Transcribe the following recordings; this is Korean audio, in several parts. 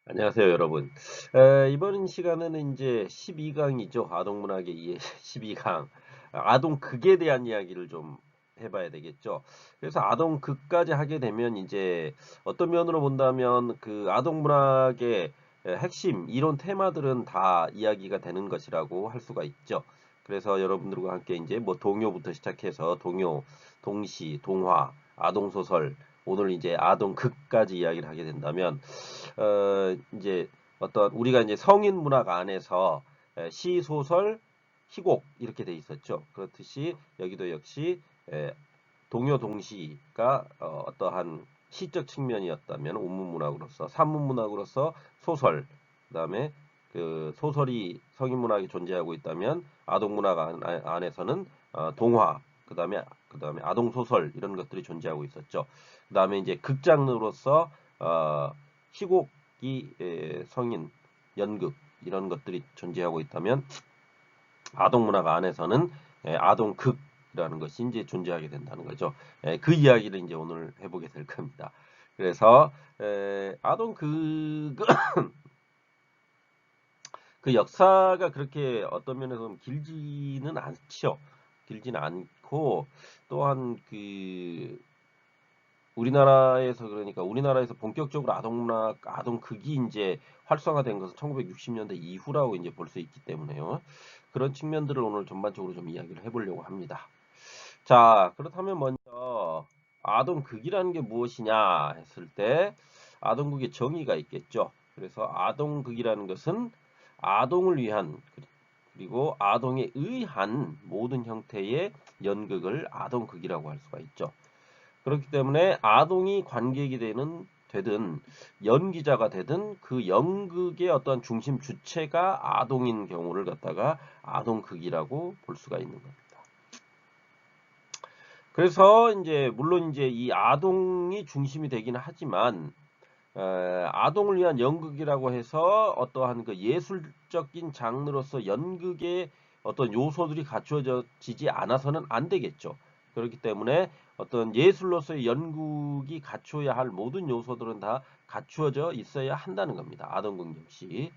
안녕하세요, 여러분. 이번 시간에는 이제 12강이죠. 아동문학의 12강. 아동극에 대한 이야기를 좀 해봐야 되겠죠. 그래서 아동극까지 하게 되면 이제 어떤 면으로 본다면 그 아동문학의 핵심, 이론 테마들은 다 이야기가 되는 것이라고 할 수가 있죠. 그래서 여러분들과 함께 이제 뭐 동요부터 시작해서 동요, 동시, 동화, 아동소설, 오늘 이제 아동극까지 이야기를 하게 된다면 이제 어떤 우리가 이제 성인 문학 안에서 시, 소설, 희곡 이렇게 돼 있었죠. 그렇듯이 여기도 역시 동요 동시가 어떠한 시적 측면이었다면 운문문학으로서, 산문문학으로서 소설, 그다음에 그 소설이 성인문학이 존재하고 있다면 아동문학 안에서는 동화, 그다음에 아동소설 이런 것들이 존재하고 있었죠. 그다음에 이제 극장르로서 희곡이 성인, 연극 이런 것들이 존재하고 있다면 아동문학 안에서는 아동극이라는 것이 이제 존재하게 된다는 거죠. 그 이야기를 이제 오늘 해보게 될 겁니다. 그래서 아동극 그 역사가 그렇게 어떤 면에서는 길지는 않죠. 길지는 않고 또한 그 우리나라에서 우리나라에서 본격적으로 아동문학, 아동극이 이제 활성화된 것은 1960년대 이후라고 이제 볼 수 있기 때문에요. 그런 측면들을 오늘 전반적으로 좀 이야기를 해보려고 합니다. 자, 그렇다면 먼저 아동극이라는 게 무엇이냐 했을 때 아동극의 정의가 있겠죠. 그래서 아동극이라는 것은 아동을 위한 그리고 아동에 의한 모든 형태의 연극을 아동극이라고 할 수가 있죠. 그렇기 때문에 아동이 관객이 되든 연기자가 되든 그 연극의 어떤 중심 주체가 아동인 경우를 갖다가 아동극이라고 볼 수가 있는 겁니다. 그래서 이제 물론 이제 이 아동이 중심이 되기는 하지만 아동을 위한 연극이라고 해서 어떠한 그 예술적인 장르로서 연극의 어떤 요소들이 갖추어지지 않아서는 안 되겠죠. 그렇기 때문에 어떤 예술로서의 연극이 갖춰야 할 모든 요소들은 다 갖추어져 있어야 한다는 겁니다. 아동극 역시.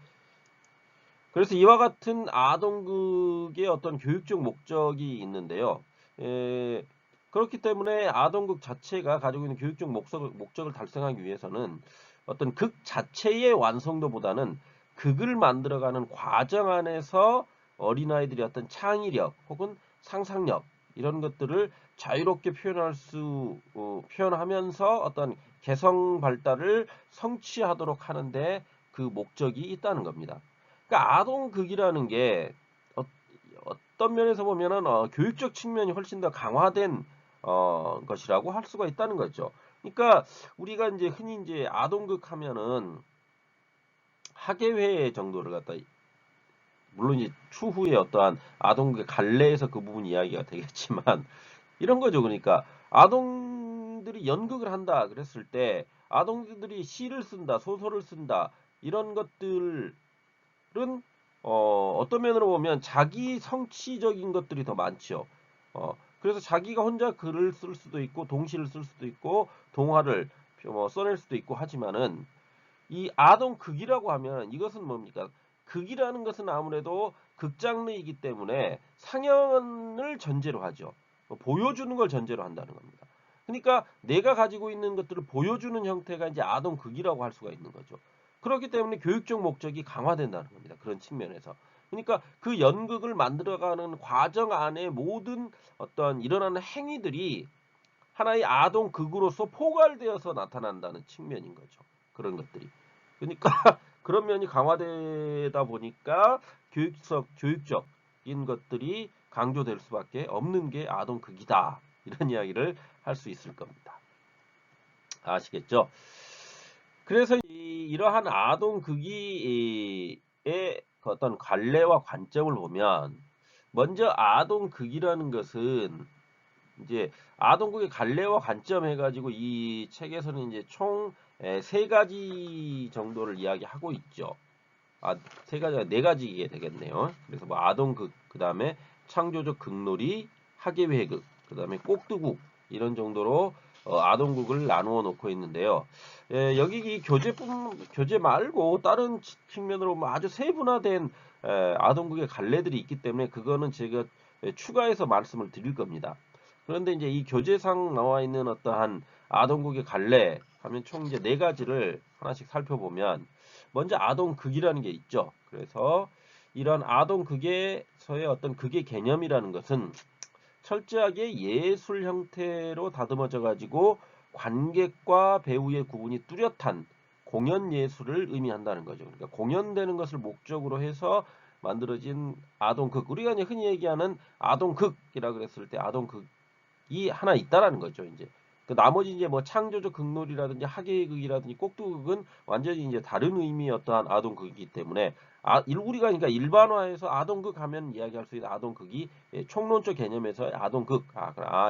그래서 이와 같은 아동극의 어떤 교육적 목적이 있는데요. 에, 그렇기 때문에 아동극 자체가 가지고 있는 교육적 목적을 달성하기 위해서는 어떤 극 자체의 완성도보다는 극을 만들어가는 과정 안에서 어린아이들의 어떤 창의력 혹은 상상력 이런 것들을 자유롭게 표현하면서 어떤 개성 발달을 성취하도록 하는데 그 목적이 있다는 겁니다. 그러니까 아동극이라는 게 어떤 면에서 보면은 교육적 측면이 훨씬 더 강화된 것이라고 할 수가 있다는 거죠. 그러니까 우리가 이제 흔히 이제 아동극 하면은 학예회 정도를 갖다 물론 이제 추후에 어떠한 아동극의 갈래에서 그 부분 이야기가 되겠지만 이런 거죠. 그러니까 아동들이 연극을 한다 그랬을 때 아동들이 시를 쓴다, 소설을 쓴다 이런 것들은 어떤 면으로 보면 자기 성취적인 것들이 더 많죠. 그래서 자기가 혼자 글을 쓸 수도 있고 동시를 쓸 수도 있고 동화를 써낼 수도 있고 하지만은 이 아동극이라고 하면 이것은 뭡니까? 극이라는 것은 아무래도 극장르이기 때문에 상연을 전제로 하죠. 보여주는 걸 전제로 한다는 겁니다. 그러니까 내가 가지고 있는 것들을 보여주는 형태가 이제 아동극이라고 할 수가 있는 거죠. 그렇기 때문에 교육적 목적이 강화된다는 겁니다. 그런 측면에서. 그러니까 그 연극을 만들어가는 과정 안에 모든 어떤 일어나는 행위들이 하나의 아동극으로서 포괄되어서 나타난다는 측면인 거죠. 그런 것들이. 그러니까 그런 면이 강화되다 보니까 교육적인 것들이 강조될 수밖에 없는 게 아동극이다. 이런 이야기를 할 수 있을 겁니다. 아시겠죠? 그래서 이러한 아동극이의 어떤 관례와 관점을 보면 먼저 아동극이라는 것은 이제 아동국의 갈래와 관점 해가지고 이 책에서는 이제 총 세 가지 정도를 이야기하고 있죠. 세 가지가 네 가지게 되겠네요. 그래서 뭐 아동극, 그 다음에 창조적 극놀이, 학예회극, 그 다음에 꼭두국 이런 정도로 아동극을 나누어 놓고 있는데요. 여기 이 교재 말고 다른 측면으로 뭐 아주 세분화된 아동극의 갈래들이 있기 때문에 그거는 제가 추가해서 말씀을 드릴 겁니다. 그런데 이제 이 교재상 나와 있는 어떠한 아동극의 갈래 하면 총 이제 네 가지를 하나씩 살펴보면 먼저 아동극이라는 게 있죠. 그래서 이런 아동극에서의 어떤 극의 개념이라는 것은 철저하게 예술 형태로 다듬어져 가지고 관객과 배우의 구분이 뚜렷한 공연 예술을 의미한다는 거죠. 그러니까 공연되는 것을 목적으로 해서 만들어진 아동극. 우리가 이제 흔히 얘기하는 아동극이라 그랬을 때 아동극이 하나 있다라는 거죠. 이제 그 나머지 이제 뭐 창조적 극놀이라든지 학예극이라든지 꼭두극은 완전히 이제 다른 의미의 어떠한 아동극이기 때문에 우리가 그러니까 일반화해서 아동극 하면 이야기할 수 있는 아동극이 총론적 개념에서 아동극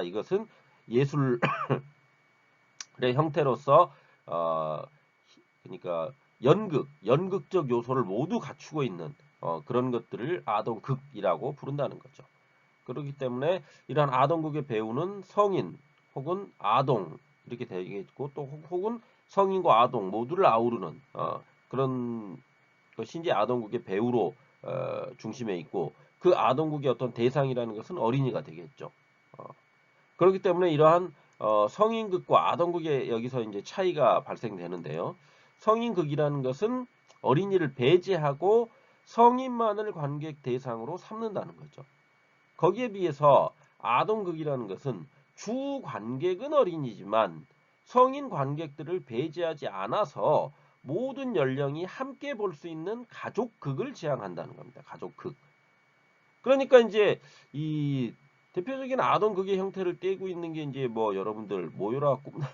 이것은 예술의 형태로서 그러니까 연극적 요소를 모두 갖추고 있는 그런 것들을 아동극이라고 부른다는 거죠. 그렇기 때문에 이러한 아동극의 배우는 성인 혹은 아동 이렇게 되겠고 또 혹은 성인과 아동 모두를 아우르는 그런 것이 이제 아동극의 배우로 중심에 있고 그 아동극의 어떤 대상이라는 것은 어린이가 되겠죠. 그렇기 때문에 이러한 성인극과 아동극의 여기서 이제 차이가 발생되는데요. 성인극이라는 것은 어린이를 배제하고 성인만을 관객 대상으로 삼는다는 거죠. 거기에 비해서 아동극이라는 것은 주 관객은 어린이지만 성인 관객들을 배제하지 않아서 모든 연령이 함께 볼 수 있는 가족극을 지향한다는 겁니다. 가족극. 그러니까 이제 이 대표적인 아동극의 형태를 띠고 있는 게 이제 뭐 여러분들 모여라 꿈나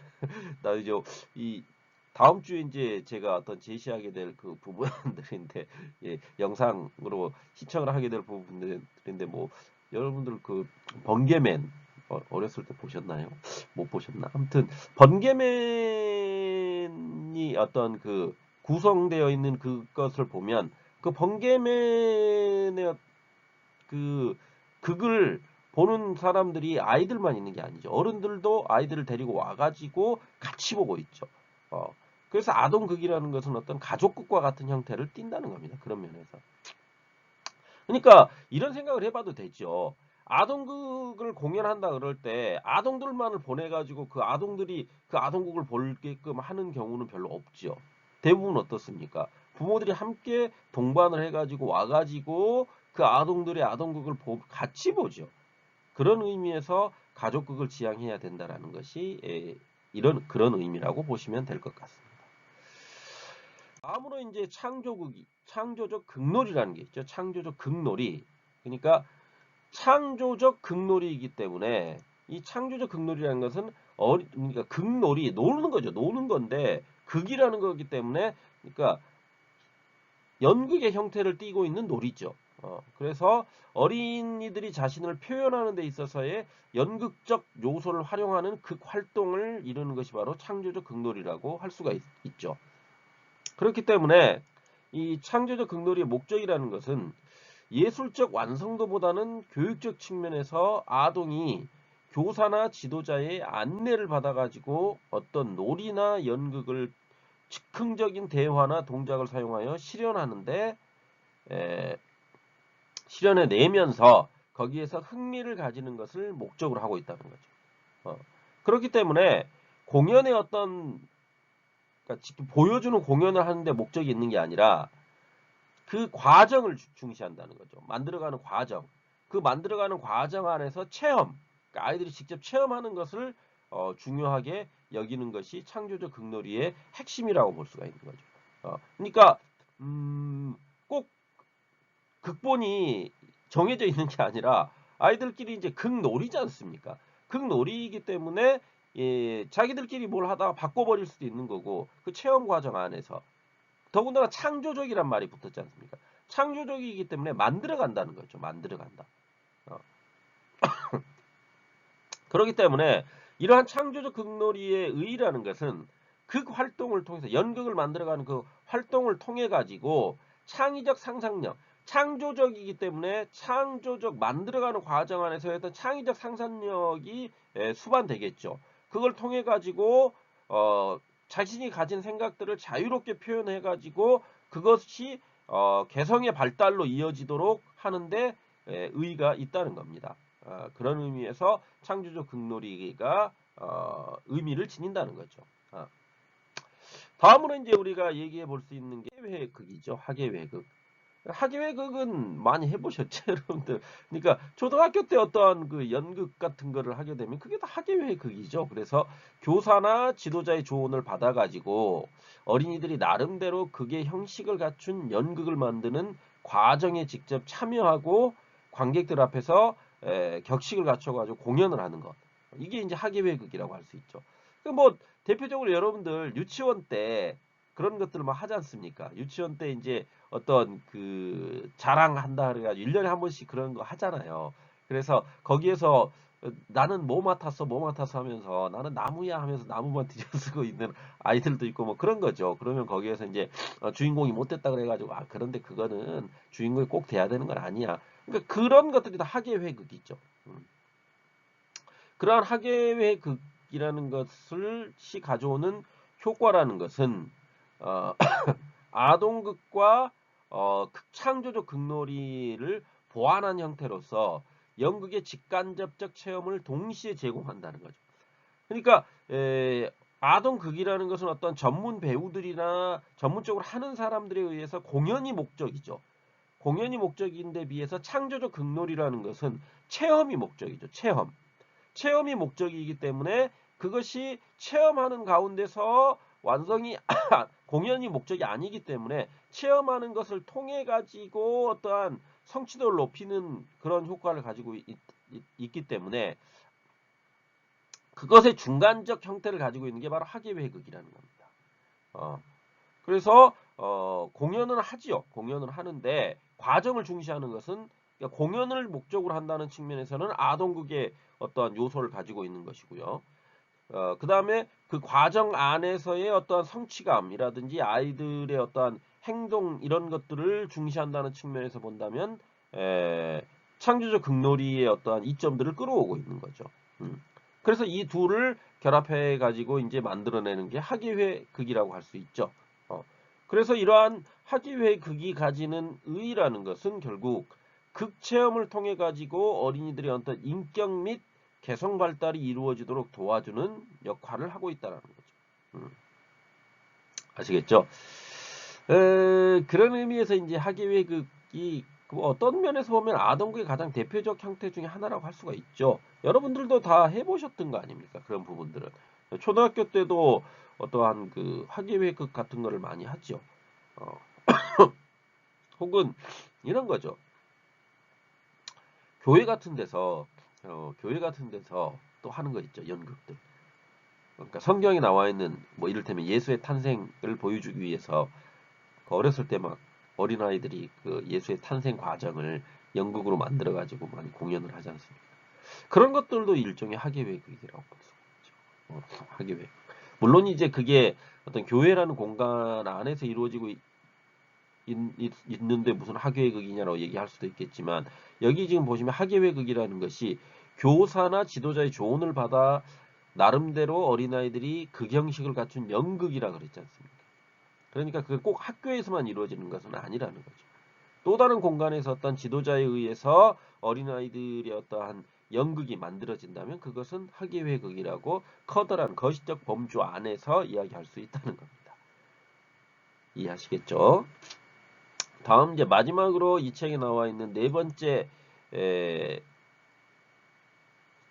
나 이제 이 다음 주에 이제 제가 어떤 제시하게 될 그 부분들인데 영상으로 시청을 하게 될 부분들인데 뭐 여러분들 그 번개맨 어렸을 때 보셨나요? 못 보셨나? 아무튼 번개맨이 어떤 그 구성되어 있는 그것을 보면 그 번개맨의 그 극을 보는 사람들이 아이들만 있는 게 아니죠. 어른들도 아이들을 데리고 와가지고 같이 보고 있죠. 그래서 아동극이라는 것은 어떤 가족극과 같은 형태를 띈다는 겁니다. 그런 면에서. 그러니까 이런 생각을 해봐도 되죠. 아동극을 공연한다 그럴 때 아동들만을 보내가지고 그 아동들이 그 아동극을 보게끔 하는 경우는 별로 없죠. 대부분 어떻습니까? 부모들이 함께 동반을 해가지고 와가지고 그 아동들의 아동극을 같이 보죠. 그런 의미에서 가족극을 지향해야 된다라는 것이 그런 의미라고 보시면 될 것 같습니다. 다음으로 이제 창조적 극놀이라는 게 있죠. 창조적 극놀이. 그러니까 창조적 극놀이이기 때문에 이 창조적 극놀이라는 것은 그러니까 극놀이 노는 거죠. 노는 건데 극이라는 거기 때문에 그러니까 연극의 형태를 띠고 있는 놀이죠. 그래서 어린이들이 자신을 표현하는 데 있어서의 연극적 요소를 활용하는 극 활동을 이루는 것이 바로 창조적 극놀이라고 할 수가 있죠. 그렇기 때문에 이 창조적 극놀이의 목적이라는 것은 예술적 완성도보다는 교육적 측면에서 아동이 교사나 지도자의 안내를 받아가지고 어떤 놀이나 연극을 즉흥적인 대화나 동작을 사용하여 실현해 내면서 거기에서 흥미를 가지는 것을 목적으로 하고 있다는 거죠. 그렇기 때문에 공연의 어떤 그러니까 지금 보여주는 공연을 하는데 목적이 있는 게 아니라 그 과정을 중시한다는 거죠. 만들어가는 과정. 그 만들어가는 과정 안에서 체험. 그러니까 아이들이 직접 체험하는 것을 중요하게 여기는 것이 창조적 극놀이의 핵심이라고 볼 수가 있는 거죠. 그러니까 꼭 극본이 정해져 있는 게 아니라 아이들끼리 이제 극놀이지 않습니까? 극놀이이기 때문에 자기들끼리 뭘 하다가 바꿔버릴 수도 있는 거고 그 체험 과정 안에서 더군다나 창조적이란 말이 붙었지 않습니까? 창조적이기 때문에 만들어간다는 거죠. 만들어간다. 그렇기 때문에 이러한 창조적 극놀이의 의의라는 것은 극 활동을 통해서 연극을 만들어가는 그 활동을 통해 가지고 창의적 상상력, 창조적이기 때문에 창조적 만들어가는 과정 안에서 어떤 창의적 상상력이 수반되겠죠. 그걸 통해 가지고 자신이 가진 생각들을 자유롭게 표현해 가지고 그것이 개성의 발달로 이어지도록 하는데 의의가 있다는 겁니다. 그런 의미에서 창조적 극놀이가 의미를 지닌다는 거죠. 다음으로 이제 우리가 얘기해 볼 수 있는 게 학예회극이죠. 학예회극. 학예회극은 많이 해보셨죠, 여러분들? 그러니까 초등학교 때 어떠한 그 연극 같은 거를 하게 되면 그게 다 학예회극이죠. 그래서 교사나 지도자의 조언을 받아가지고 어린이들이 나름대로 극의 형식을 갖춘 연극을 만드는 과정에 직접 참여하고 관객들 앞에서 격식을 갖춰가지고 공연을 하는 것. 이게 이제 학예회극이라고 할 수 있죠. 뭐 대표적으로 여러분들 유치원 때 그런 것들을 막 하지 않습니까? 유치원 때 이제 어떤 그 자랑한다 그래가지고 1년에 한 번씩 그런 거 하잖아요. 그래서 거기에서 나는 뭐 맡았어 뭐 맡았어 하면서 나는 나무야 하면서 나무만 뒤져쓰고 있는 아이들도 있고 뭐 그런 거죠. 그러면 거기에서 이제 주인공이 못됐다 그래가지고 그런데 그거는 주인공이 꼭 돼야 되는 건 아니야. 그러니까 그런 것들이 다 학예회극이죠. 그러한 학예회극이라는 것을 가져오는 효과라는 것은 아동극과 창조적 극놀이를 보완한 형태로서 연극의 직간접적 체험을 동시에 제공한다는 거죠. 그러니까 아동극이라는 것은 어떤 전문 배우들이나 전문적으로 하는 사람들에 의해서 공연이 목적이죠. 공연이 목적인데 비해서 창조적 극놀이라는 것은 체험이 목적이죠. 체험이 목적이기 때문에 그것이 체험하는 가운데서 완성이 공연이 목적이 아니기 때문에 체험하는 것을 통해 가지고 어떠한 성취도를 높이는 그런 효과를 가지고 있기 때문에 그것의 중간적 형태를 가지고 있는 게 바로 학예회극이라는 겁니다. 그래서 공연은 하지요. 공연을 하는데 과정을 중시하는 것은 그러니까 공연을 목적으로 한다는 측면에서는 아동극의 어떠한 요소를 가지고 있는 것이고요. 그 다음에 그 과정 안에서의 어떠한 성취감이라든지 아이들의 어떠한 행동 이런 것들을 중시한다는 측면에서 본다면 창조적 극놀이의 어떠한 이점들을 끌어오고 있는 거죠. 그래서 이 둘을 결합해 가지고 이제 만들어내는 게 학예회극이라고 할 수 있죠. 그래서 이러한 학예회극이 가지는 의의라는 것은 결국 극 체험을 통해 가지고 어린이들의 어떤 인격 및 개성 발달이 이루어지도록 도와주는 역할을 하고 있다는 거죠. 아시겠죠? 그런 의미에서 이제 학예회극이 어떤 면에서 보면 아동극의 가장 대표적 형태 중에 하나라고 할 수가 있죠. 여러분들도 다 해보셨던 거 아닙니까? 그런 부분들은. 초등학교 때도 어떠한 그 학예회극 같은 거를 많이 하죠. 어, 혹은 이런 거죠. 교회 같은 데서 또 하는 거 있죠. 연극들. 그러니까 성경에 나와 있는 뭐 이를테면 예수의 탄생을 보여주기 위해서 그 어렸을 때 막 어린아이들이 그 예수의 탄생 과정을 연극으로 만들어 가지고 많이 공연을 하지 않습니까? 그런 것들도 일종의 학예회극이라고 볼 수가 있죠. 학예회극. 물론 이제 그게 어떤 교회라는 공간 안에서 이루어지고 있는데 무슨 학예회극이냐라고 얘기할 수도 있겠지만 여기 지금 보시면 학예회극이라는 것이 교사나 지도자의 조언을 받아 나름대로 어린아이들이 그 형식을 갖춘 연극이라 그랬지 않습니까? 그러니까 그게 꼭 학교에서만 이루어지는 것은 아니라는 거죠. 또 다른 공간에서 어떤 지도자에 의해서 어린아이들의 어떠한 연극이 만들어진다면 그것은 학예회극이라고 커다란 거시적 범주 안에서 이야기할 수 있다는 겁니다. 이해하시겠죠? 다음 이제 마지막으로 이 책에 나와 있는 네 번째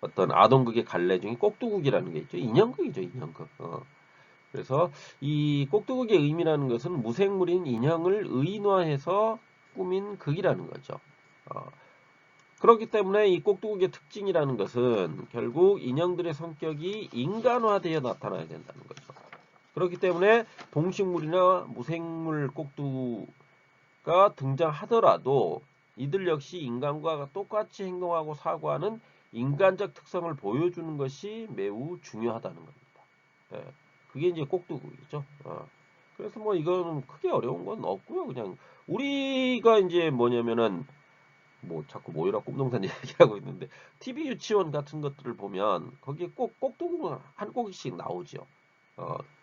어떤 아동극의 갈래 중에 꼭두국이라는 게 있죠. 인형극이죠, 인형극. 그래서 이 꼭두국의 의미라는 것은 무생물인 인형을 의인화해서 꾸민 극이라는 거죠. 그렇기 때문에 이 꼭두국의 특징이라는 것은 결국 인형들의 성격이 인간화되어 나타나야 된다는 거죠. 그렇기 때문에 동식물이나 무생물 꼭두가 등장하더라도 이들 역시 인간과 똑같이 행동하고 사고하는 인간적 특성을 보여주는 것이 매우 중요하다는 겁니다. 그게 이제 꼭두국이죠. 그래서 뭐 이거는 크게 어려운 건 없고요. 그냥 우리가 이제 뭐냐면은 뭐 자꾸 모여라 꼼동산 얘기하고 있는데 TV 유치원 같은 것들을 보면 거기에 꼭 꼭두구가 한 꼭씩 나오죠.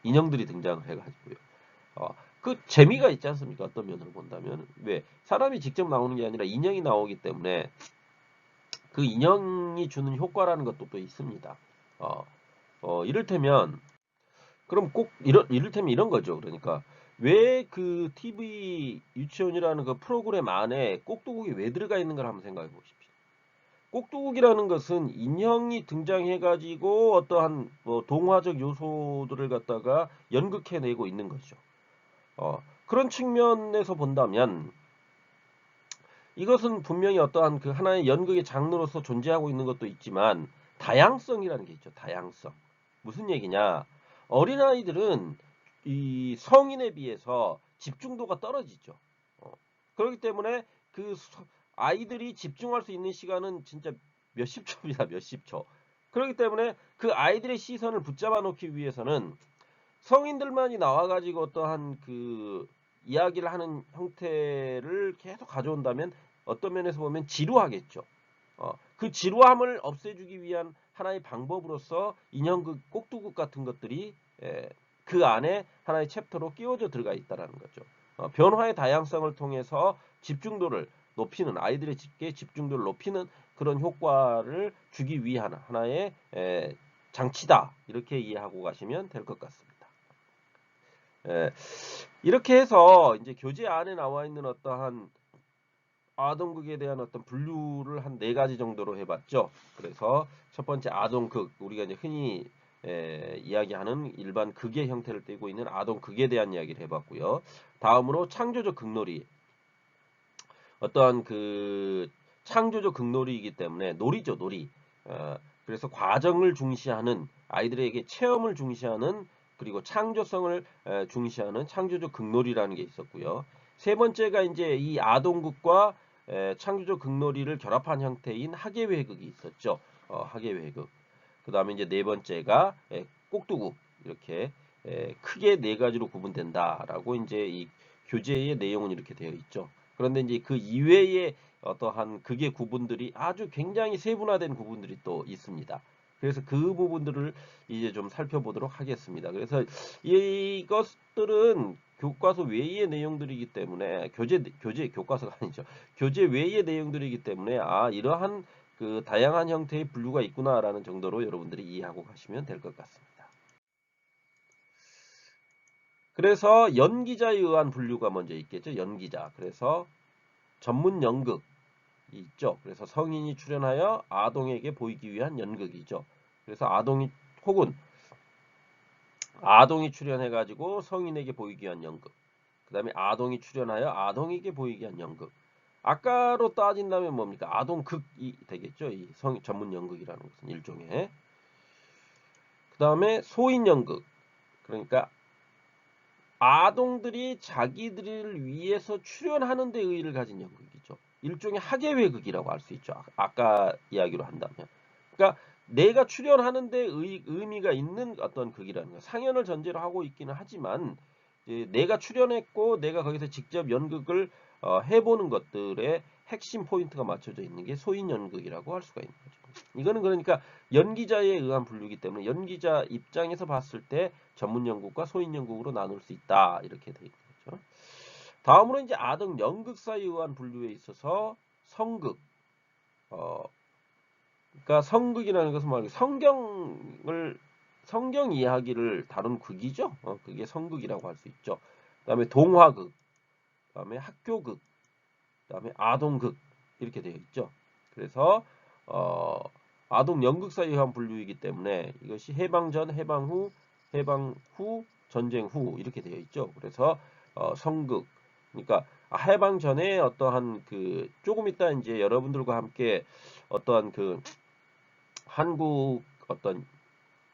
인형들이 등장을 해가지고요. 그 재미가 있지 않습니까? 어떤 면으로 본다면 왜 사람이 직접 나오는 게 아니라 인형이 나오기 때문에 그 인형이 주는 효과라는 것도 또 있습니다. 이를테면 그럼 꼭 이를테면 이런 거죠. 그러니까 왜 그 TV 유치원이라는 그 프로그램 안에 꼭두국이 왜 들어가 있는 걸 한번 생각해 보십시오. 꼭두국이라는 것은 인형이 등장해가지고 어떠한 뭐 동화적 요소들을 갖다가 연극해내고 있는 거죠. 그런 측면에서 본다면 이것은 분명히 어떠한 그 하나의 연극의 장르로서 존재하고 있는 것도 있지만 다양성이라는 게 있죠. 다양성. 무슨 얘기냐? 어린아이들은 이 성인에 비해서 집중도가 떨어지죠. 그렇기 때문에 그 아이들이 집중할 수 있는 시간은 진짜 몇십 초입니다. 몇십 초. 그렇기 때문에 그 아이들의 시선을 붙잡아 놓기 위해서는 성인들만이 나와가지고 어떠한 그 이야기를 하는 형태를 계속 가져온다면 어떤 면에서 보면 지루하겠죠. 그 지루함을 없애주기 위한 하나의 방법으로서 인형극, 꼭두극 같은 것들이 그 안에 하나의 챕터로 끼워져 들어가 있다는 거죠. 변화의 다양성을 통해서 집중도를 높이는 아이들의 집중도를 높이는 그런 효과를 주기 위한 하나의 장치다 이렇게 이해하고 가시면 될 것 같습니다. 이렇게 해서 이제 교재 안에 나와 있는 어떠한 아동극에 대한 어떤 분류를 한 4가지 정도로 해봤죠. 그래서 첫 번째 아동극, 우리가 이제 흔히 이야기하는 일반 극의 형태를 띠고 있는 아동극에 대한 이야기를 해봤고요. 다음으로 창조적 극놀이, 어떠한 그 창조적 극놀이이기 때문에 놀이죠, 놀이. 그래서 과정을 중시하는 아이들에게 체험을 중시하는 그리고 창조성을 중시하는 창조적 극놀이라는 게 있었고요. 세 번째가 이제 이 아동극과 창조적 극놀이를 결합한 형태인 학예회극이 있었죠. 학예회극. 그 다음에 이제 네 번째가 꼭두국 이렇게 크게 4가지로 구분된다라고 이제 이 교재의 내용은 이렇게 되어 있죠. 그런데 이제 그 이외에 어떠한 극의 구분들이 아주 굉장히 세분화된 구분들이 또 있습니다. 그래서 그 부분들을 이제 좀 살펴보도록 하겠습니다. 그래서 이것들은 교과서 외의 내용들이기 때문에 교과서가 아니죠. 교재 외의 내용들이기 때문에 이러한 그 다양한 형태의 분류가 있구나라는 정도로 여러분들이 이해하고 가시면 될 것 같습니다. 그래서 연기자에 의한 분류가 먼저 있겠죠. 연기자. 그래서 전문 연극 있죠. 그래서 성인이 출연하여 아동에게 보이기 위한 연극이죠. 그래서 혹은 아동이 출연해가지고 성인에게 보이기 위한 연극. 그 다음에 아동이 출연하여 아동에게 보이기 위한 연극. 아까로 따진다면 뭡니까? 아동극이 되겠죠. 이 전문 연극이라는 것은 일종의. 그 다음에 소인 연극. 그러니까 아동들이 자기들을 위해서 출연하는 데 의의를 가진 연극이죠. 일종의 학예회극이라고 할 수 있죠. 아까 이야기로 한다면. 그러니까 내가 출연하는 데 의미가 있는 어떤 극이라는 거예요. 상연을 전제로 하고 있기는 하지만 내가 출연했고 내가 거기서 직접 연극을 해보는 것들의 핵심 포인트가 맞춰져 있는 게 소인 연극이라고 할 수가 있는 거죠. 이거는 그러니까 연기자에 의한 분류이기 때문에 연기자 입장에서 봤을 때 전문 연극과 소인 연극으로 나눌 수 있다 이렇게 되어 있는 거죠. 다음으로 이제 아동 연극사에 의한 분류에 있어서 성극, 그러니까 성극이라는 것은 뭐 성경 이야기를 다룬 극이죠. 그게 성극이라고 할 수 있죠. 그다음에 동화극, 그다음에 학교극, 그다음에 아동극 이렇게 되어 있죠. 그래서 아동 연극사에 의한 분류이기 때문에 이것이 해방 전, 해방 후, 해방 후, 전쟁 후 이렇게 되어 있죠. 그래서 성극, 그러니까 해방 전에 어떠한 그 조금 이따 이제 여러분들과 함께 어떠한 그 한국 어떤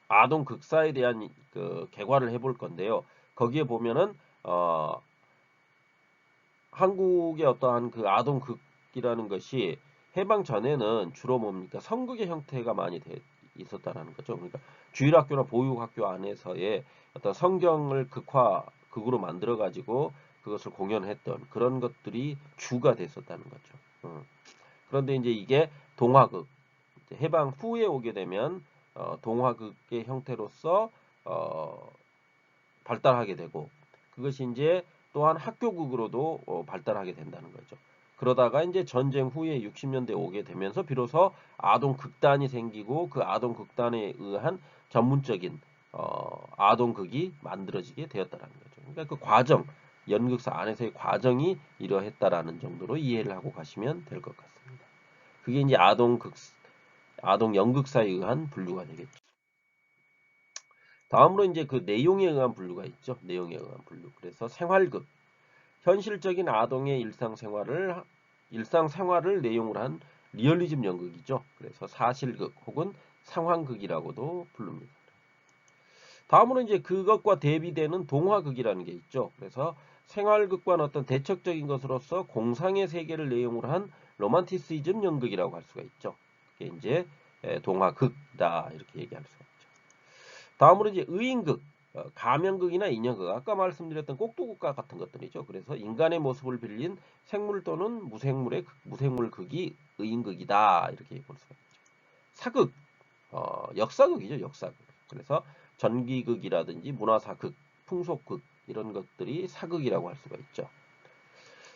아동 극사에 대한 그 개괄을 해볼 건데요. 거기에 보면은 한국의 어떠한 그 아동 극이라는 것이 해방 전에는 주로 뭡니까? 성극의 형태가 많이 있었다라는 거죠. 그러니까 주일학교나 보육학교 안에서의 어떤 성경을 극으로 만들어 가지고 그것을 공연했던 그런 것들이 주가 됐었다는 거죠. 그런데 이제 이게 동화극, 해방 후에 오게 되면 동화극의 형태로서 발달하게 되고, 그것이 이제 또한 학교극으로도 발달하게 된다는 거죠. 그러다가 이제 전쟁 후에 60년대 오게 되면서 비로소 아동 극단이 생기고, 그 아동 극단에 의한 전문적인 아동극이 만들어지게 되었다는 거죠. 그러니까 그 과정, 연극사 안에서의 과정이 이러했다라는 정도로 이해를 하고 가시면 될 것 같습니다. 그게 이제 아동 연극사에 의한 분류가 되겠죠. 다음으로 이제 그 내용에 의한 분류가 있죠. 내용에 의한 분류. 그래서 생활극, 현실적인 아동의 일상생활을 내용으로 한 리얼리즘 연극이죠. 그래서 사실극 혹은 상황극이라고도 부릅니다. 다음으로 이제 그것과 대비되는 동화극이라는 게 있죠. 그래서 생활극과는 어떤 대척적인 것으로서 공상의 세계를 내용으로 한 로만티시즘 연극이라고 할 수가 있죠. 그게 이제 동화극이다 이렇게 얘기할 수가 있죠. 다음으로 이제 의인극, 가면극이나 인형극, 아까 말씀드렸던 꼭두국가 같은 것들이죠. 그래서 인간의 모습을 빌린 생물 또는 무생물극이 의인극이다 이렇게 볼 수가 있죠. 사극, 역사극이죠. 역사극. 그래서 전기극이라든지 문화사극, 풍속극 이런 것들이 사극이라고 할 수가 있죠.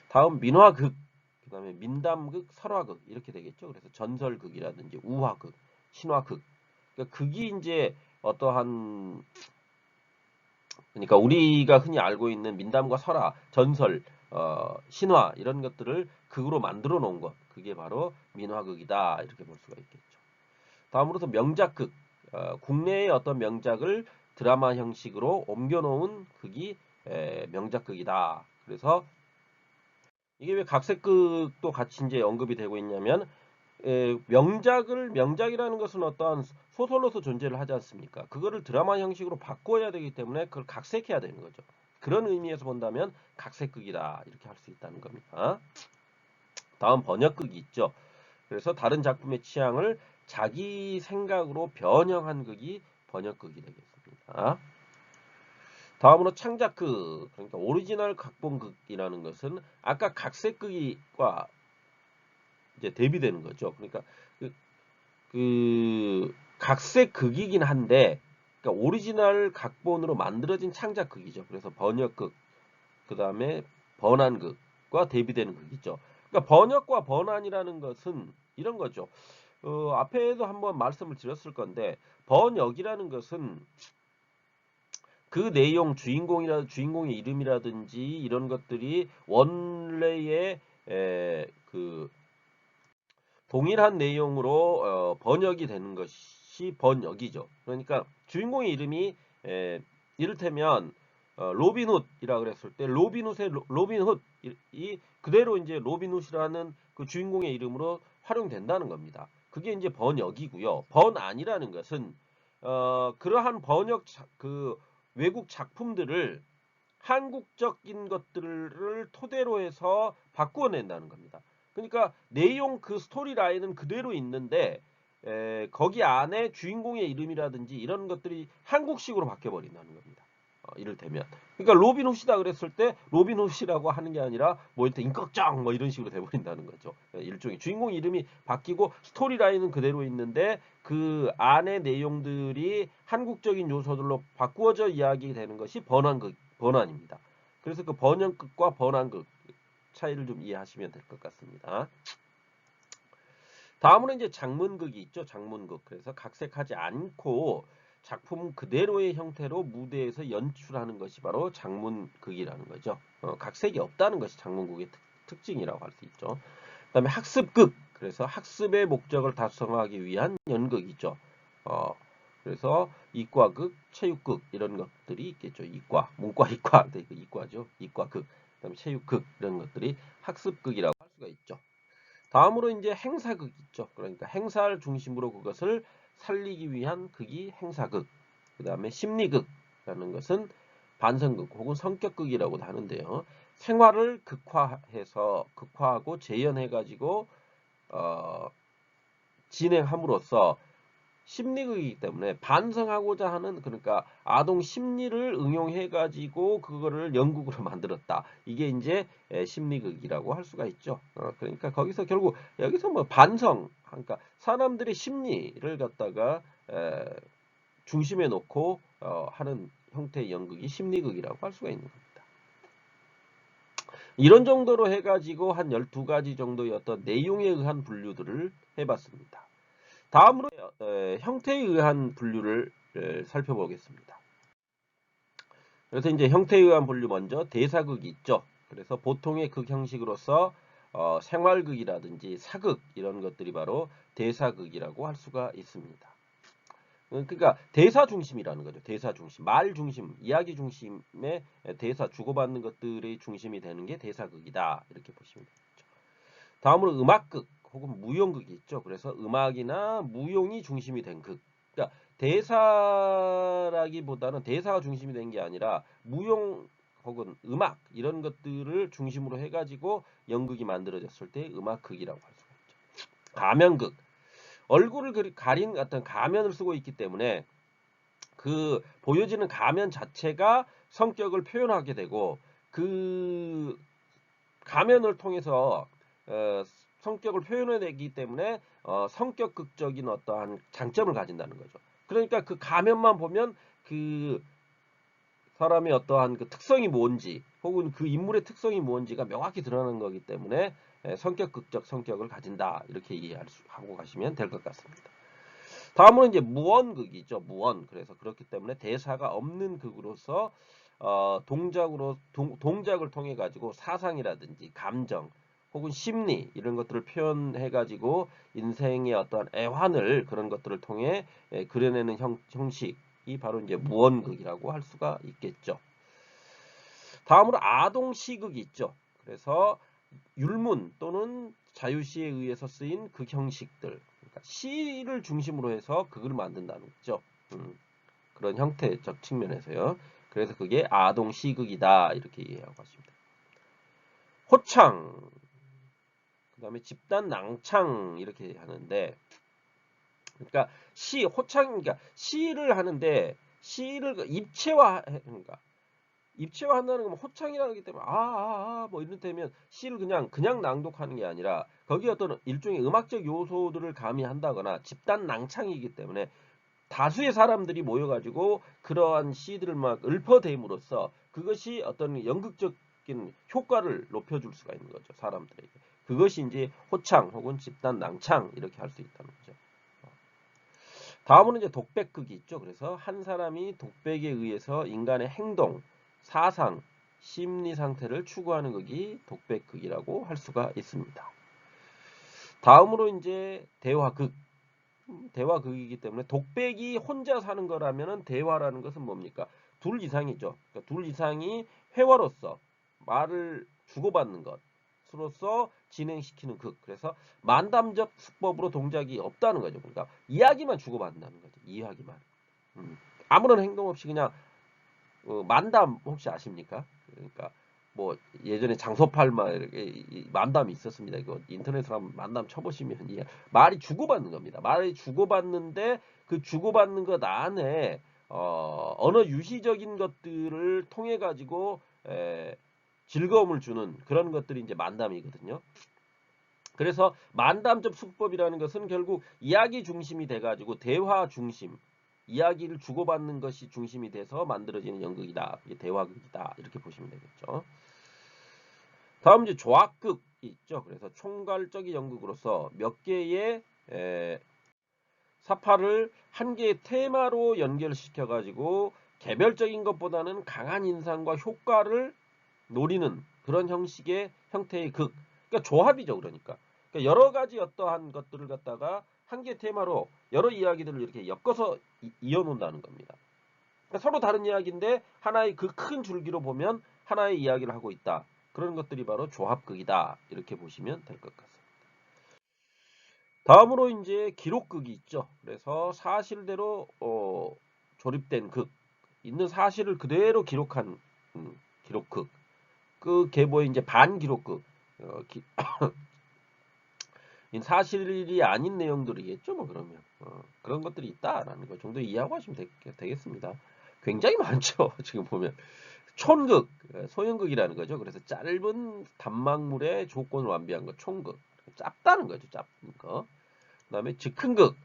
다음 민화극, 그 다음에 민담극, 설화극 이렇게 되겠죠. 그래서 전설극이라든지 우화극, 신화극. 그러니까 극이 이제 어떠한, 그러니까 우리가 흔히 알고 있는 민담과 설화, 전설, 신화 이런 것들을 극으로 만들어 놓은 것, 그게 바로 민화극이다 이렇게 볼 수가 있겠죠. 다음으로서 명작극, 국내의 어떤 명작을 드라마 형식으로 옮겨놓은 극이 명작극이다. 그래서 이게 왜 각색극도 같이 이제 언급이 되고 있냐면, 명작이라는 것은 어떠한 소설로서 존재를 하지 않습니까? 그거를 드라마 형식으로 바꿔야 되기 때문에 그걸 각색해야 되는 거죠. 그런 의미에서 본다면 각색극이다 이렇게 할 수 있다는 겁니다. 다음 번역극이 있죠. 그래서 다른 작품의 취향을 자기 생각으로 변형한 극이 번역극이 되겠습니다. 다음으로 창작극, 그러니까 오리지널 각본극이라는 것은 아까 각색극과 이제 대비되는 거죠. 그러니까 그 각색극이긴 한데, 그러니까 오리지널 각본으로 만들어진 창작극이죠. 그래서 번역극, 그 다음에 번안극과 대비되는 극이죠. 그러니까 번역과 번안이라는 것은 이런 거죠. 앞에도 한번 말씀을 드렸을 건데, 번역이라는 것은 그 내용, 주인공의 이름이라든지 이런 것들이 원래의 그 동일한 내용으로 번역이 되는 것이 번역이죠. 그러니까 주인공의 이름이 이를테면 로빈훗이라 그랬을 때 로빈훗의 로빈훗이 그대로 이제 로빈훗이라는 그 주인공의 이름으로 활용된다는 겁니다. 그게 이제 번역이고요. 번안이라는 것은 그러한 그 외국 작품들을 한국적인 것들을 토대로 해서 바꾸어 낸다는 겁니다. 그러니까 내용 그 스토리 라인은 그대로 있는데 거기 안에 주인공의 이름이라든지 이런 것들이 한국식으로 바뀌어 버린다는 겁니다. 이를테면 그러니까 로빈훗이다 그랬을 때 로빈훗이라고 하는 게 아니라 뭐 일단 임꺽정 뭐 이런 식으로 돼 버린다는 거죠. 일종의 주인공 이름이 바뀌고 스토리 라인은 그대로 있는데 그 안에 내용들이 한국적인 요소들로 바꾸어져 이야기되는 것이 번안입니다. 그래서 그 번역극과 번안극 차이를 좀 이해하시면 될 것 같습니다. 다음으로 이제 장문극이 있죠. 장문극. 그래서 각색하지 않고 작품 그대로의 형태로 무대에서 연출하는 것이 바로 장문극이라는 거죠. 각색이 없다는 것이 장문극의 특징이라고 할 수 있죠. 그다음에 학습극. 그래서 학습의 목적을 달성하기 위한 연극이죠. 그래서 이과극, 체육극 이런 것들이 있겠죠. 이과, 문과, 이과, 이과죠. 이과극, 그다음에 체육극 이런 것들이 학습극이라고 할 수가 있죠. 다음으로 이제 행사극 있죠. 그러니까 행사를 중심으로 그것을 살리기 위한 극이 행사극. 그다음에 심리극이라는 것은 반성극 혹은 성격극이라고도 하는데요. 생활을 극화하고 재현해 가지고 진행함으로써 심리극이기 때문에 반성하고자 하는, 그러니까 아동 심리를 응용해 가지고 그거를 연극으로 만들었다. 이게 이제 심리극이라고 할 수가 있죠. 그러니까 거기서 결국 여기서 뭐 반성, 그러니까 사람들의 심리를 갖다가 중심에 놓고 하는 형태의 연극이 심리극이라고 할 수가 있는 겁니다. 이런 정도로 해가지고 한 12가지 정도의 어떤 내용에 의한 분류들을 해봤습니다. 다음으로 형태에 의한 분류를 살펴보겠습니다. 그래서 이제 형태에 의한 분류 먼저 대사극이 있죠. 그래서 보통의 극 형식으로서 생활극이라든지 사극 이런 것들이 바로 대사극이라고 할 수가 있습니다. 그러니까 대사 중심이라는 거죠. 대사 중심, 말 중심, 이야기 중심의 대사 주고받는 것들의 중심이 되는 게 대사극이다. 이렇게 보시면 되겠죠. 다음으로 음악극 혹은 무용극이 있죠. 그래서 음악이나 무용이 중심이 된 극. 그러니까 대사라기보다는 대사가 중심이 된 게 아니라 무용 혹은 음악 이런 것들을 중심으로 해가지고 연극이 만들어졌을 때 음악극이라고 할 수가 있죠. 가면극. 얼굴을 가린 어떤 가면을 쓰고 있기 때문에 그 보여지는 가면 자체가 성격을 표현하게 되고 그 가면을 통해서 성격을 표현해내기 때문에 성격극적인 어떠한 장점을 가진다는 거죠. 그러니까 그 가면만 보면 그 사람의 어떠한 그 특성이 뭔지 혹은 그 인물의 특성이 뭔지가 명확히 드러나는 거기 때문에 성격극적 성격을 가진다 이렇게 이해하고 가시면 될 것 같습니다. 다음으로 이제 무언극이죠. 무언. 그래서 그렇기 때문에 대사가 없는 극으로서 동작을 통해 가지고 사상이라든지 감정 혹은 심리 이런 것들을 표현해 가지고 인생의 어떠한 애환을 그런 것들을 통해 그려내는 형식이 바로 이제 무언극이라고 할 수가 있겠죠. 다음으로 아동 시극이 있죠. 그래서 율문 또는 자유시에 의해서 쓰인 극 형식들, 그러니까 시를 중심으로 해서 극을 만든다는 거죠. 그런 형태적 측면에서요. 그래서 그게 아동 시극이다 이렇게 이해하고 있습니다. 호창, 그다음에 집단 낭창 이렇게 하는데, 그러니까 호창, 그러니까 시를 하는데 시를 입체화, 그러니까 입체화한다는 건 호창이라는 게 때문에 뭐 이를테면 시를 그냥 낭독하는 게 아니라 거기에 어떤 일종의 음악적 요소들을 가미한다거나 집단 낭창이기 때문에 다수의 사람들이 모여가지고 그러한 시들을 막 읊어대임으로써 그것이 어떤 연극적인 효과를 높여줄 수가 있는 거죠. 사람들에게. 그것이 이제 호창 혹은 집단 낭창 이렇게 할 수 있다는 거죠. 다음으로 이제 독백극이 있죠. 그래서 한 사람이 독백에 의해서 인간의 행동, 사상, 심리 상태를 추구하는 극이 독백극이라고 할 수가 있습니다. 다음으로 이제 대화극. 대화극이기 때문에 독백이 혼자 사는 거라면은 대화라는 것은 뭡니까? 둘 이상이죠. 그러니까 둘 이상이 회화로서 말을 주고받는 것으로서 진행시키는 극. 그래서 만담적 수법으로 동작이 없다는 거죠. 그러니까 이야기만 주고받는다는 거죠. 이야기만. 아무런 행동 없이 그냥 만담 혹시 아십니까? 그러니까 뭐 예전에 장소팔마 이렇게 만담이 있었습니다. 이거 인터넷으로 한번 만담 쳐보시면 말이 주고받는 겁니다. 말이 주고받는데 그 주고받는 것 안에 언어 유희적인 것들을 통해 가지고 즐거움을 주는 그런 것들이 이제 만담이거든요. 그래서 만담적 수법이라는 것은 결국 이야기 중심이 돼가지고 대화 중심, 이야기를 주고받는 것이 중심이 돼서 만들어지는 연극이다. 이게 대화극이다. 이렇게 보시면 되겠죠. 다음 이제 조합극이 있죠. 그래서 총괄적인 연극으로서 몇 개의 사파를 한 개의 테마로 연결시켜 가지고 개별적인 것보다는 강한 인상과 효과를 노리는 그런 형태의 극. 그러니까 조합이죠. 그러니까 여러 가지 어떠한 것들을 갖다가 한 개 테마로 여러 이야기들을 이렇게 엮어서 이어놓는다는 겁니다. 그러니까 서로 다른 이야기인데 하나의 그 큰 줄기로 보면 하나의 이야기를 하고 있다. 그런 것들이 바로 조합극이다. 이렇게 보시면 될 것 같습니다. 다음으로 이제 기록극이 있죠. 그래서 사실대로 조립된 극, 있는 사실을 그대로 기록한 기록극. 그 계보의 이제 반기록극. 사실이 아닌 내용들이겠죠, 뭐 그러면 그런 것들이 있다라는 거 정도 이해하고 하시면 되겠습니다. 굉장히 많죠. 지금 보면 촌극, 소형극이라는 거죠. 그래서 짧은 단막물의 조건을 완비한 거, 촌극. 짧다는 거죠, 짧은 거. 그다음에 즉흥극,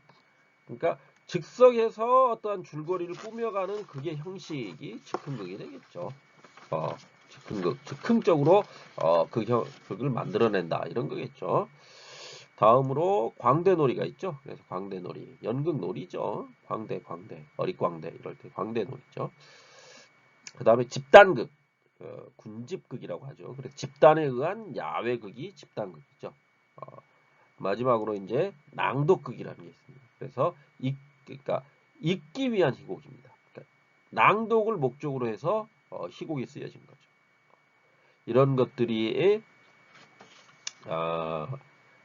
그러니까 즉석에서 어떠한 줄거리를 꾸며가는 그게 형식이 즉흥극이 되겠죠. 즉흥극, 즉흥적으로 그걸 만들어낸다 이런 거겠죠. 다음으로 광대놀이가 있죠. 그래서 광대놀이, 연극놀이죠. 광대, 어릿광대 이럴 때 광대놀이죠. 그 다음에 집단극, 군집극이라고 하죠. 그래서 집단에 의한 야외극이 집단극이죠. 마지막으로 이제 낭독극이라는 게 있습니다. 그래서 그러니까 읽기 위한 희곡입니다. 그러니까 낭독을 목적으로 해서 희곡이 쓰여진 거죠. 이런 것들이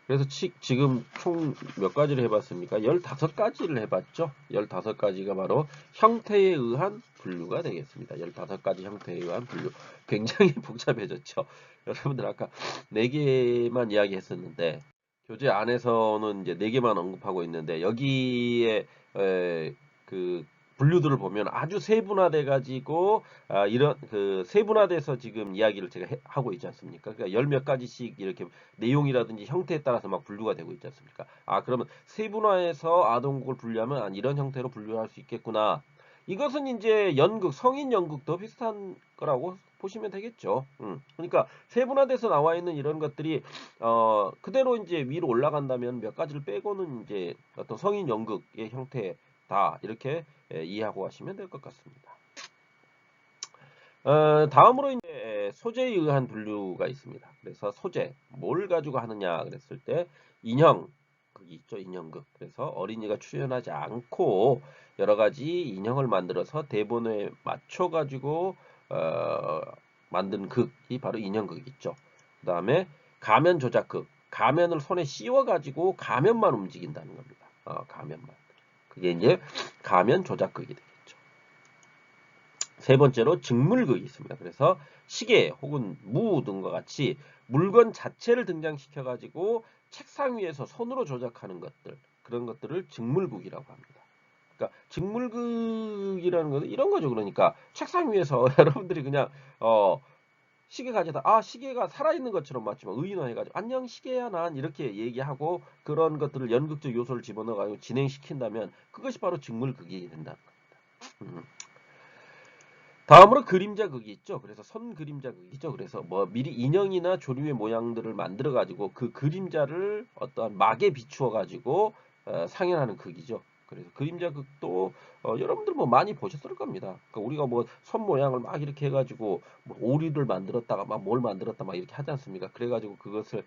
그래서 지금 총 몇 가지를 해봤습니까? 15가지를 해봤죠. 15가지가 바로 형태에 의한 분류가 되겠습니다. 15가지 형태에 의한 분류. 굉장히 복잡해졌죠. 여러분들 아까 4개만 이야기했었는데 교재 안에서는 이제 4개만 언급하고 있는데 여기에 그 분류들을 보면 아주 세분화돼 가지고 이런 그 세분화돼서 지금 이야기를 제가 하고 있지 않습니까? 그러니까 10몇 가지씩 이렇게 내용이라든지 형태에 따라서 막 분류가 되고 있지 않습니까? 그러면 세분화해서 아동곡을 분류하면 이런 형태로 분류할 수 있겠구나. 이것은 이제 연극, 성인 연극도 비슷한 거라고 보시면 되겠죠. 그러니까 세분화돼서 나와 있는 이런 것들이 그대로 이제 위로 올라간다면 몇 가지를 빼고는 이제 어떤 성인 연극의 형태다 이렇게 이해하고 가시면 될 것 같습니다. 다음으로 이제 소재에 의한 분류가 있습니다. 그래서 소재, 뭘 가지고 하느냐 그랬을 때 인형극이 있죠. 인형극. 그래서 어린이가 출연하지 않고 여러 가지 인형을 만들어서 대본에 맞춰 가지고 만든 극이 바로 인형극이 있죠. 그 다음에 가면 조작극. 가면을 손에 씌워 가지고 가면만 움직인다는 겁니다. 가면만. 그게 이제 가면 조작극이 되겠죠. 세 번째로 직물극이 있습니다. 그래서 시계 혹은 무 등과 같이 물건 자체를 등장시켜 가지고 책상 위에서 손으로 조작하는 것들, 그런 것들을 직물극이라고 합니다. 그러니까 직물극이라는 것은 이런 거죠. 그러니까 책상 위에서 여러분들이 그냥 시계 가져다 시계가 살아있는 것처럼 마치면 의인화해가지고 안녕 시계야 난 이렇게 얘기하고 그런 것들을 연극적 요소를 집어넣어가지고 진행시킨다면 그것이 바로 직물극이 된다는 겁니다. 다음으로 그림자극이 있죠. 그래서 선 그림자극이 있죠. 그래서 뭐 미리 인형이나 조류의 모양들을 만들어 가지고 그 그림자를 어떠한 막에 비추어 가지고 상연하는 극이죠. 그래서 그림자극도 여러분들 뭐 많이 보셨을 겁니다. 그러니까 우리가 뭐 선 모양을 막 이렇게 해가지고 뭐 오리를 만들었다가 막 뭘 만들었다 막 이렇게 하지 않습니까? 그래가지고 그것을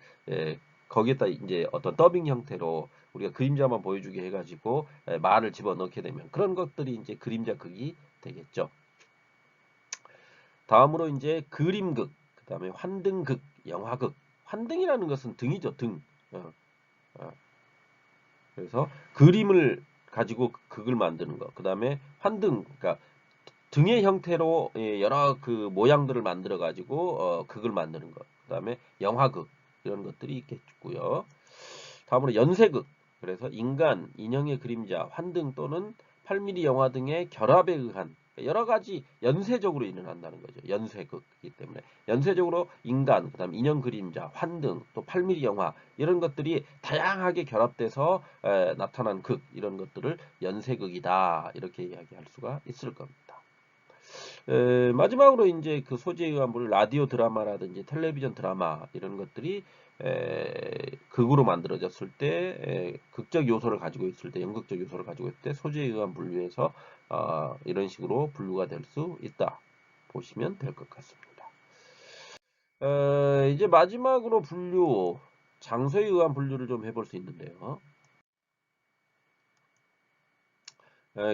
거기에다 이제 어떤 더빙 형태로 우리가 그림자만 보여주게 해가지고 말을 집어넣게 되면 그런 것들이 이제 그림자극이 되겠죠. 다음으로 이제 그림극, 그 다음에 환등극, 영화극. 환등이라는 것은 등이죠, 등. 그래서 그림을 가지고 극을 만드는 거. 그 다음에 환등, 그러니까 등의 형태로 여러 그 모양들을 만들어 가지고 극을 만드는 것. 그 다음에 영화극 이런 것들이 있겠고요. 다음으로 연쇄극. 그래서 인간, 인형의 그림자, 환등 또는 8mm 영화 등의 결합에 의한 여러 가지 연쇄적으로 일어난다는 거죠. 연쇄극이기 때문에 연쇄적으로 인간, 그다음 인형 그림자, 환등, 또 8mm 영화 이런 것들이 다양하게 결합돼서 나타난 극 이런 것들을 연쇄극이다 이렇게 이야기할 수가 있을 겁니다. 마지막으로 이제 그 소재에 의한 물 라디오 드라마라든지 텔레비전 드라마 이런 것들이 극으로 만들어졌을 때 극적 요소를 가지고 있을 때 연극적 요소를 가지고 있을 때 소재에 의한 분류에서 이런 식으로 분류가 될 수 있다 보시면 될 것 같습니다. 이제 마지막으로 분류 장소에 의한 분류를 좀 해볼 수 있는데요.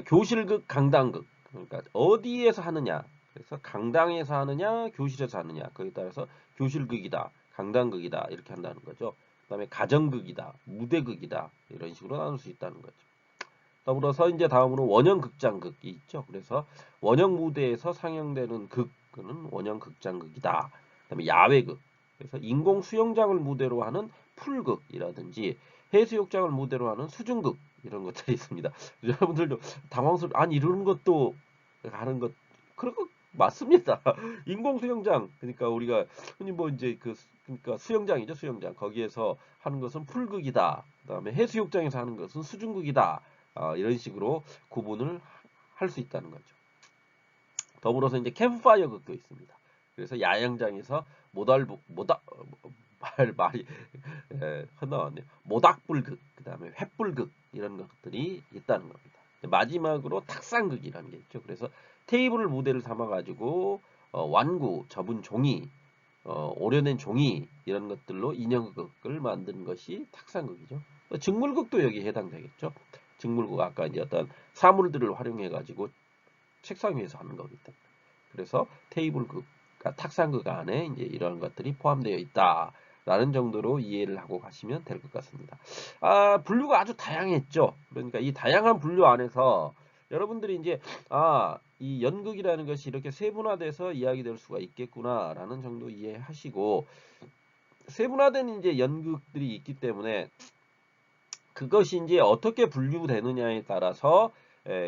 교실극, 강당극 그러니까 어디에서 하느냐 그래서 강당에서 하느냐 교실에서 하느냐 거기에 따라서 교실극이다 강당극이다 이렇게 한다는 거죠. 그 다음에 가정극이다 무대극이다 이런 식으로 나눌 수 있다는 거죠. 더불어서 이제 다음으로 원형극장극이 있죠. 그래서 원형 무대에서 상영되는 극은 원형극장극이다. 그 다음에 야외극 그래서 인공 수영장을 무대로 하는 풀극이라든지 해수욕장을 무대로 하는 수중극 이런 것들이 있습니다. 여러분들도 아니 이런 것도 하는 것 그런 거 맞습니다. 인공수영장 그러니까 우리가 흔히 뭐 이제 그러니까 수영장이죠 수영장 거기에서 하는 것은 풀극이다. 그다음에 해수욕장에서 하는 것은 수중극이다. 이런 식으로 구분을 할 수 있다는 거죠. 더불어서 이제 캠프파이어 극도 있습니다. 그래서 야영장에서 말이 나왔네요. 모닥불극, 그 다음에 횃불극 이런 것들이 있다는 겁니다. 마지막으로 탁상극이라는 게 있죠. 그래서 테이블을 무대를 삼아가지고 완구, 접은 종이, 오려낸 종이 이런 것들로 인형극을 만드는 것이 탁상극이죠. 직물극도 여기에 해당되겠죠. 직물극 아까 이제 어떤 사물들을 활용해가지고 책상 위에서 하는 거기 때문에. 그래서 테이블극, 탁상극 안에 이제 이런 것들이 포함되어 있다라는 정도로 이해를 하고 가시면 될 것 같습니다. 분류가 아주 다양했죠. 그러니까 이 다양한 분류 안에서 여러분들이 이제 이 연극이라는 것이 이렇게 세분화돼서 이야기될 수가 있겠구나라는 정도 이해하시고 세분화된 이제 연극들이 있기 때문에 그것이 이제 어떻게 분류되느냐에 따라서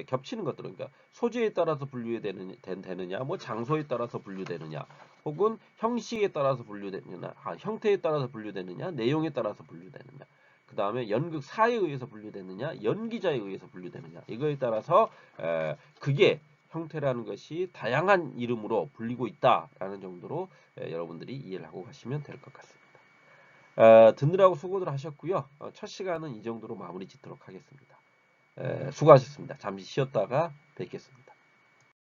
겹치는 것들, 그러니까 소재에 따라서 분류되느냐, 뭐 장소에 따라서 분류되느냐, 혹은 형식에 따라서 분류되느냐, 형태에 따라서 분류되느냐, 내용에 따라서 분류되느냐, 그 다음에 연극사에 의해서 분류되느냐, 연기자에 의해서 분류되느냐, 이거에 따라서 그게 형태라는 것이 다양한 이름으로 불리고 있다라는 정도로 여러분들이 이해를 하고 가시면 될 것 같습니다. 듣느라고 수고들 하셨고요. 첫 시간은 이 정도로 마무리 짓도록 하겠습니다. 수고하셨습니다. 잠시 쉬었다가 뵙겠습니다.